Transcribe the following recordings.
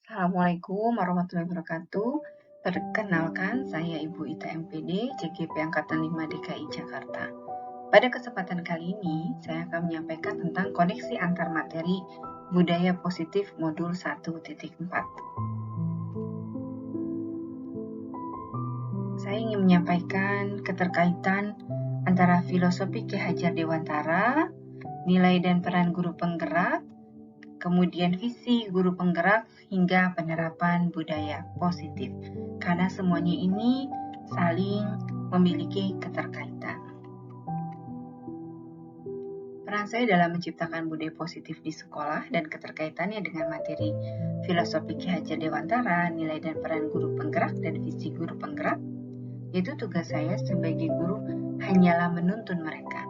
Assalamualaikum warahmatullahi wabarakatuh. Perkenalkan, saya Ibu Ita MPD, CGP Angkatan 5 DKI Jakarta. Pada kesempatan kali ini, saya akan menyampaikan tentang koneksi antar materi budaya positif modul 1.4. Saya ingin menyampaikan keterkaitan antara filosofi Ki Hajar Dewantara, nilai dan peran guru penggerak, kemudian visi guru penggerak hingga penerapan budaya positif. Karena semuanya ini saling memiliki keterkaitan. Peran saya dalam menciptakan budaya positif di sekolah dan keterkaitannya dengan materi filosofi Ki Hajar Dewantara, nilai dan peran guru penggerak dan visi guru penggerak, yaitu tugas saya sebagai guru hanyalah menuntun mereka,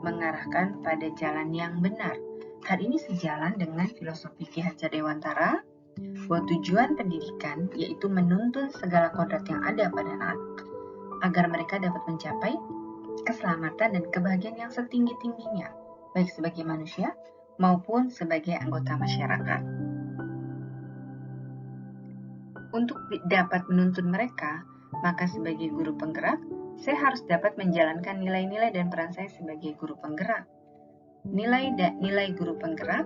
mengarahkan pada jalan yang benar. Hal ini sejalan dengan filosofi Ki Hajar Dewantara, bahwa tujuan pendidikan yaitu menuntun segala kodrat yang ada pada anak agar mereka dapat mencapai keselamatan dan kebahagiaan yang setinggi-tingginya, baik sebagai manusia maupun sebagai anggota masyarakat. Untuk dapat menuntun mereka, maka sebagai guru penggerak, saya harus dapat menjalankan nilai-nilai dan peran saya sebagai guru penggerak. Nilai guru penggerak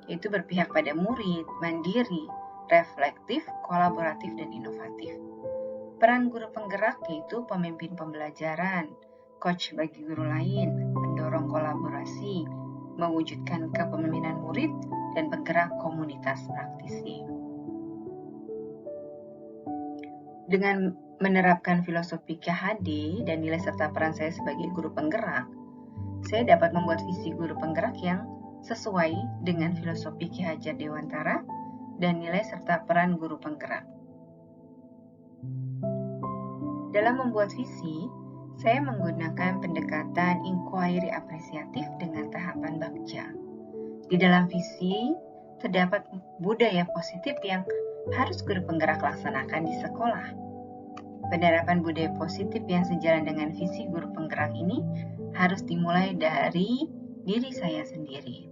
yaitu berpihak pada murid, mandiri, reflektif, kolaboratif, dan inovatif. Peran guru penggerak yaitu pemimpin pembelajaran, coach bagi guru lain, mendorong kolaborasi, mewujudkan kepemimpinan murid, dan penggerak komunitas praktisi. Dengan menerapkan filosofi KHD dan nilai serta peran saya sebagai guru penggerak, saya dapat membuat visi guru penggerak yang sesuai dengan filosofi Ki Hajar Dewantara dan nilai serta peran guru penggerak. Dalam membuat visi, saya menggunakan pendekatan inquiry apresiatif dengan tahapan bagja. Di dalam visi, terdapat budaya positif yang harus guru penggerak laksanakan di sekolah. Penerapan budaya positif yang sejalan dengan visi guru penggerak ini harus dimulai dari diri saya sendiri.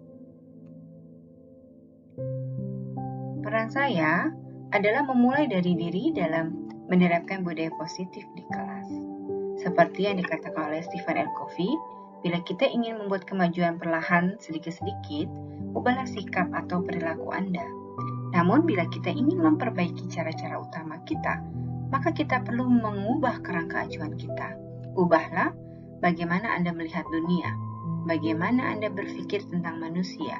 Peran saya adalah memulai dari diri dalam menerapkan budaya positif di kelas. Seperti yang dikatakan oleh Stephen R. Covey, bila kita ingin membuat kemajuan perlahan sedikit-sedikit, ubahlah sikap atau perilaku Anda. Namun bila kita ingin memperbaiki cara-cara utama kita, maka kita perlu mengubah kerangka acuan kita. Ubahlah bagaimana Anda melihat dunia, bagaimana Anda berpikir tentang manusia.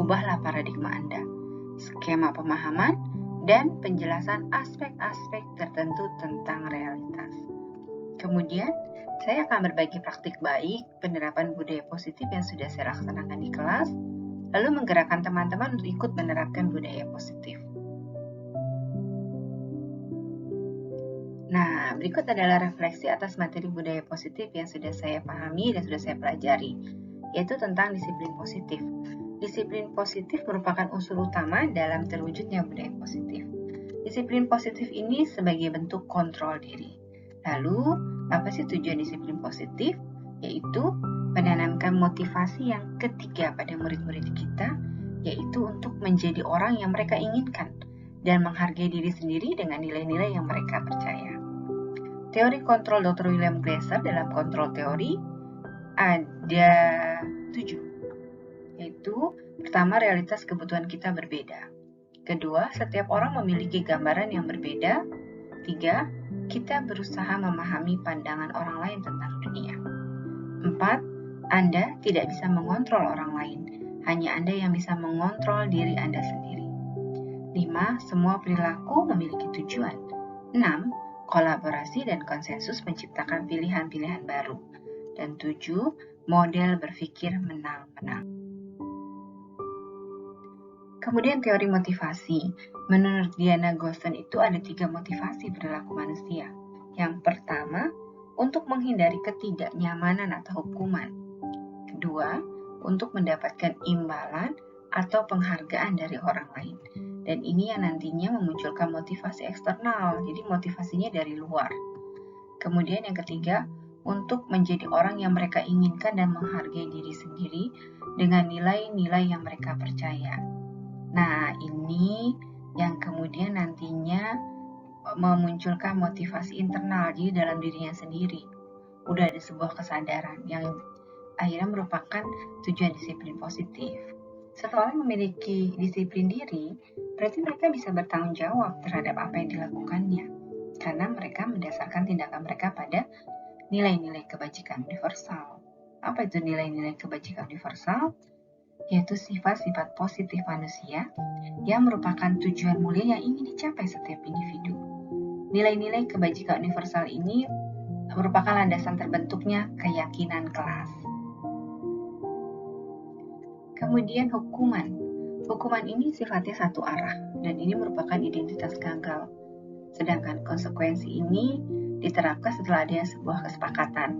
Ubahlah paradigma Anda, skema pemahaman, dan penjelasan aspek-aspek tertentu tentang realitas. Kemudian, saya akan berbagi praktik baik penerapan budaya positif yang sudah saya laksanakan di kelas, lalu menggerakkan teman-teman untuk ikut menerapkan budaya positif. Nah, berikut adalah refleksi atas materi budaya positif yang sudah saya pahami dan sudah saya pelajari, yaitu tentang disiplin positif. Disiplin positif merupakan unsur utama dalam terwujudnya budaya positif. Disiplin positif ini sebagai bentuk kontrol diri. Lalu, apa sih tujuan disiplin positif? Yaitu menanamkan motivasi yang ketiga pada murid-murid kita, yaitu untuk menjadi orang yang mereka inginkan dan menghargai diri sendiri dengan nilai-nilai yang mereka percaya. Teori kontrol Dr. William Glasser dalam kontrol teori ada 7, yaitu pertama, realitas kebutuhan kita berbeda. Kedua, setiap orang memiliki gambaran yang berbeda. 3, kita berusaha memahami pandangan orang lain tentang dunia. 4, Anda tidak bisa mengontrol orang lain, hanya Anda yang bisa mengontrol diri Anda sendiri. 5, semua perilaku memiliki tujuan. 6, kolaborasi dan konsensus menciptakan pilihan-pilihan baru. Dan 7, model berpikir menang-menang. Kemudian teori motivasi. Menurut Diana Gosson itu ada 3 motivasi perilaku manusia. Yang pertama, untuk menghindari ketidaknyamanan atau hukuman. Kedua, untuk mendapatkan imbalan atau penghargaan dari orang lain. Dan ini yang nantinya memunculkan motivasi eksternal, jadi motivasinya dari luar. Kemudian yang ketiga, untuk menjadi orang yang mereka inginkan dan menghargai diri sendiri dengan nilai-nilai yang mereka percaya. Nah, ini yang kemudian nantinya memunculkan motivasi internal di dalam dirinya sendiri. Udah ada sebuah kesadaran yang akhirnya merupakan tujuan disiplin positif. Setelah memiliki disiplin diri, berarti mereka bisa bertanggung jawab terhadap apa yang dilakukannya, karena mereka mendasarkan tindakan mereka pada nilai-nilai kebajikan universal. Apa itu nilai-nilai kebajikan universal? Yaitu sifat-sifat positif manusia yang merupakan tujuan mulia yang ingin dicapai setiap individu. Nilai-nilai kebajikan universal ini merupakan landasan terbentuknya keyakinan kelas. Kemudian hukuman. Hukuman ini sifatnya satu arah dan ini merupakan identitas gagal. Sedangkan konsekuensi ini diterapkan setelah adanya sebuah kesepakatan.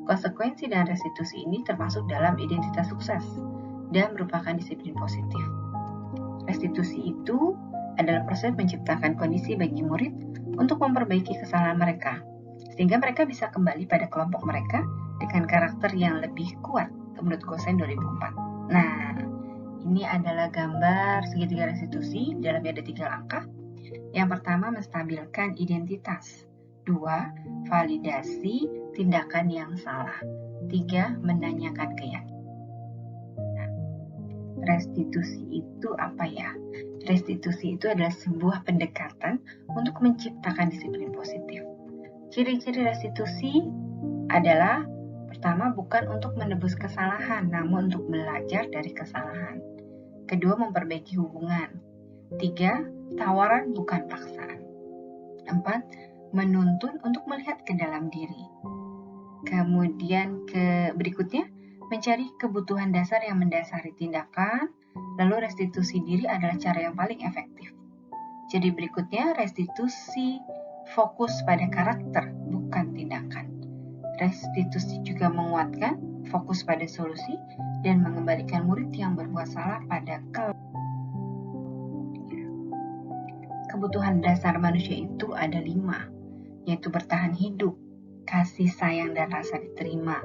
Konsekuensi dan restitusi ini termasuk dalam identitas sukses dan merupakan disiplin positif. Restitusi itu adalah proses menciptakan kondisi bagi murid untuk memperbaiki kesalahan mereka, sehingga mereka bisa kembali pada kelompok mereka dengan karakter yang lebih kuat menurut Gosen 2004. Nah, ini adalah gambar segitiga restitusi, dalamnya ada 3 langkah. Yang pertama, menstabilkan identitas. 2, validasi tindakan yang salah. 3, menanyakan keyakinan. Nah, restitusi itu apa ya? Restitusi itu adalah sebuah pendekatan untuk menciptakan disiplin positif. Ciri-ciri restitusi adalah pertama, bukan untuk menebus kesalahan, namun untuk belajar dari kesalahan. Kedua, memperbaiki hubungan. 3, tawaran bukan paksaan. 4, menuntun untuk melihat ke dalam diri. Kemudian berikutnya, mencari kebutuhan dasar yang mendasari tindakan, lalu restitusi diri adalah cara yang paling efektif. Jadi berikutnya, restitusi fokus pada karakter, bukan tindakan. Restitusi juga menguatkan, fokus pada solusi, dan mengembalikan murid yang berbuat salah pada kebutuhan dasar manusia itu ada 5, yaitu bertahan hidup, kasih sayang dan rasa diterima,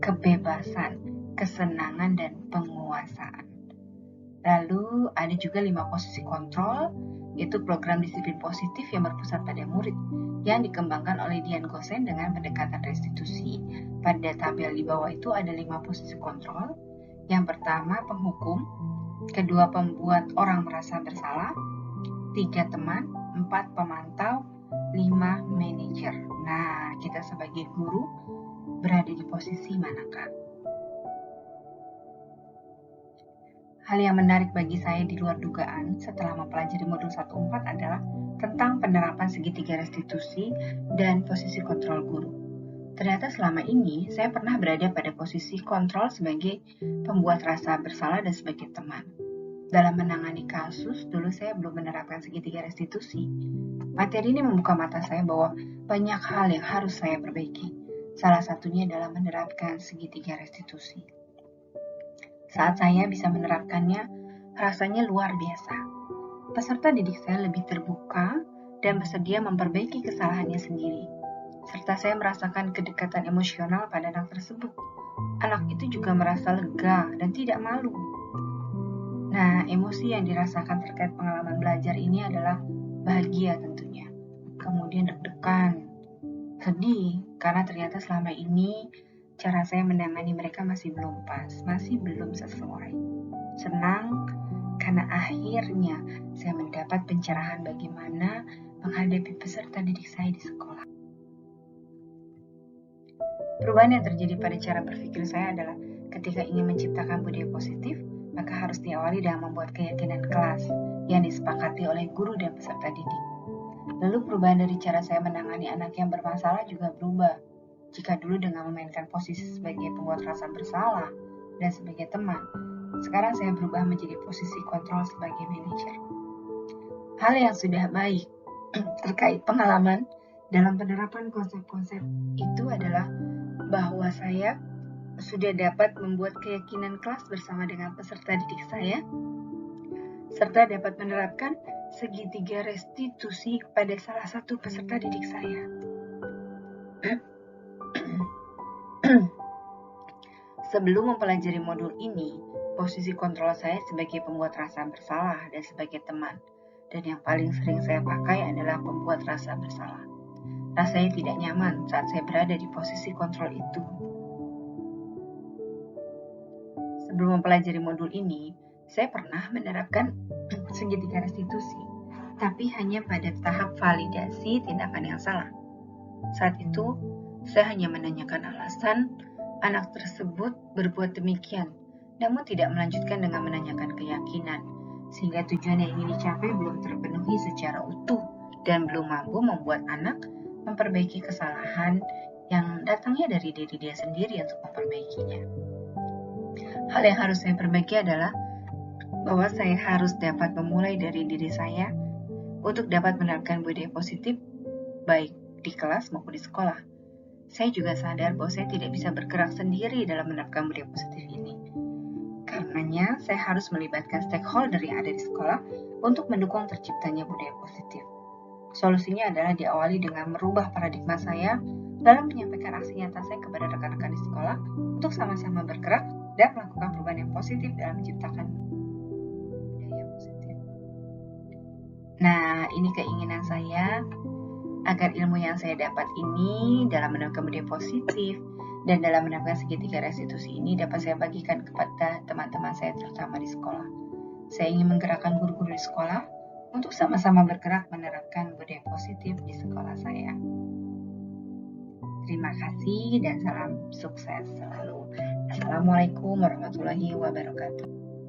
kebebasan, kesenangan, dan penguasaan. Lalu ada juga 5 posisi kontrol, yaitu program disiplin positif yang berpusat pada murid, yang dikembangkan oleh Dian Gosen dengan pendekatan restitusi. Pada tabel di bawah itu ada 5 posisi kontrol. Yang pertama, penghukum. Kedua, pembuat orang merasa bersalah. 3, teman. 4, pemantau. 5, manajer. Nah, kita sebagai guru berada di posisi manakah? Hal yang menarik bagi saya di luar dugaan setelah mempelajari modul 1.4 adalah tentang penerapan segitiga restitusi dan posisi kontrol guru. Ternyata selama ini saya pernah berada pada posisi kontrol sebagai pembuat rasa bersalah dan sebagai teman. Dalam menangani kasus, dulu saya belum menerapkan segitiga restitusi. Materi ini membuka mata saya bahwa banyak hal yang harus saya perbaiki. Salah satunya adalah menerapkan segitiga restitusi. Saat saya bisa menerapkannya, rasanya luar biasa. Peserta didik saya lebih terbuka dan bersedia memperbaiki kesalahannya sendiri. Serta saya merasakan kedekatan emosional pada anak tersebut. Anak itu juga merasa lega dan tidak malu. Nah, emosi yang dirasakan terkait pengalaman belajar ini adalah bahagia tentunya. Kemudian deg-degan, sedih, karena ternyata selama ini cara saya menangani mereka masih belum pas, masih belum sesuai. Senang karena akhirnya saya mendapat pencerahan bagaimana menghadapi peserta didik saya di sekolah. Perubahan yang terjadi pada cara berpikir saya adalah ketika ingin menciptakan budaya positif, maka harus diawali dengan membuat keyakinan kelas yang disepakati oleh guru dan peserta didik. Lalu perubahan dari cara saya menangani anak yang bermasalah juga berubah. Jika dulu dengan memainkan posisi sebagai pembuat rasa bersalah dan sebagai teman, sekarang saya berubah menjadi posisi kontrol sebagai manajer. Hal yang sudah baik terkait pengalaman dalam penerapan konsep-konsep itu adalah bahwa saya sudah dapat membuat keyakinan kelas bersama dengan peserta didik saya, serta dapat menerapkan segitiga restitusi pada salah satu peserta didik saya. Sebelum mempelajari modul ini, posisi kontrol saya sebagai pembuat rasa bersalah dan sebagai teman. dan yang paling sering saya pakai adalah pembuat rasa bersalah. Rasanya tidak nyaman saat saya berada di posisi kontrol itu. Sebelum mempelajari modul ini, saya pernah menerapkan segitiga restitusi, tapi hanya pada tahap validasi tindakan yang salah. Saat itu, saya hanya menanyakan alasan anak tersebut berbuat demikian, namun tidak melanjutkan dengan menanyakan keyakinan, sehingga tujuan yang ingin dicapai belum terpenuhi secara utuh dan belum mampu membuat anak memperbaiki kesalahan yang datangnya dari diri dia sendiri untuk memperbaikinya. Hal yang harus saya perbaiki adalah bahwa saya harus dapat memulai dari diri saya untuk dapat menerapkan budaya positif baik di kelas maupun di sekolah. Saya juga sadar bahwa saya tidak bisa bergerak sendiri dalam menerapkan budaya positif ini. Karenanya, saya harus melibatkan stakeholder yang ada di sekolah untuk mendukung terciptanya budaya positif. Solusinya adalah diawali dengan merubah paradigma saya, lalu menyampaikan aksi nyata saya kepada rekan-rekan di sekolah untuk sama-sama bergerak dan melakukan perubahan yang positif dalam menciptakan budaya positif. Nah, ini keinginan saya agar ilmu yang saya dapat ini dalam menerapkan budaya positif dan dalam menerapkan segitiga restitusi ini dapat saya bagikan kepada teman-teman saya terutama di sekolah. Saya ingin menggerakkan guru-guru di sekolah untuk sama-sama bergerak menerapkan budaya positif di sekolah saya. Terima kasih dan salam sukses selalu. Assalamualaikum warahmatullahi wabarakatuh.